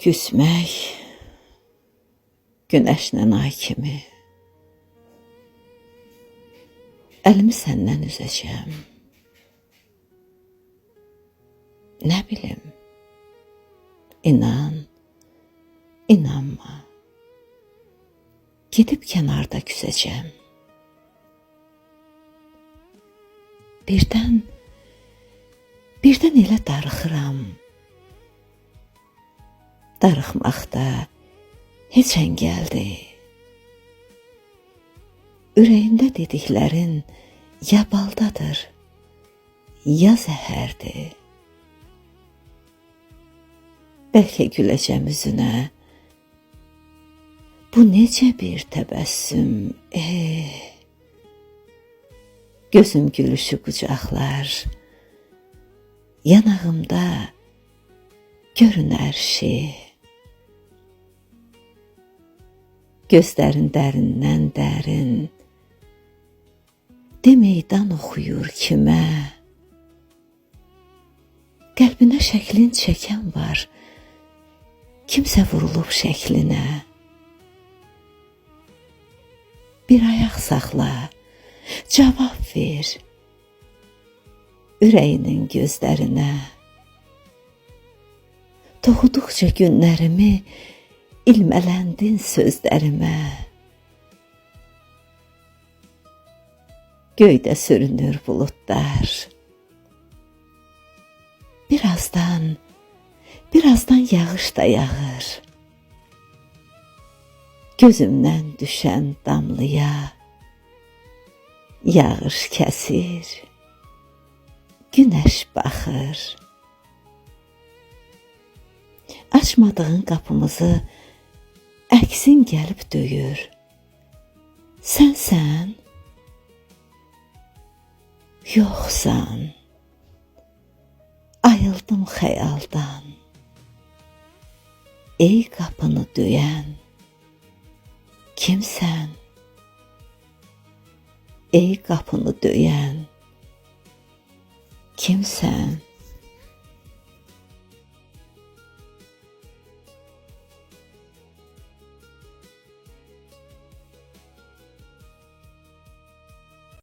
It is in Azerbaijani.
Küsmək günəşlə ay kimi. Əlimi səndən üzəcəm. Nə bilim, inan, inanma. Gedib kənarda küsəcəm. Birdən elə darıxıram. Darıxmaqda heç əngəldi. Ürəyimdə dediklərin ya baldadır, ya zəhərdir. Bəlkə güləcəm üzünə. Bu necə bir təbəssüm, Gözüm gülüşü qucaqlar. Yanağımda görün ərşi. Gözlərin dərindən dərin. De meydan oxuyur kimə. Qəlbinə şəklin çəkən var. Kimsə vurulub şəklinə. Bir ayaq saxla, cavab ver. Ürəyinin gözlərinə. Toxuduqca günlərimi ilmələndin sözlərimə. Göydə sürünür buludlar. Birazdan yağış da yağır. Gözümdən düşən damlaya yağış kəsir, günəş baxır. Açmadığın qapımızı əksin gəlib döyür. Sənsən, yoxsan, ayıldım xəyaldan. Ey qapını döyən, kimsən? Ey qapını döyən, kimsən?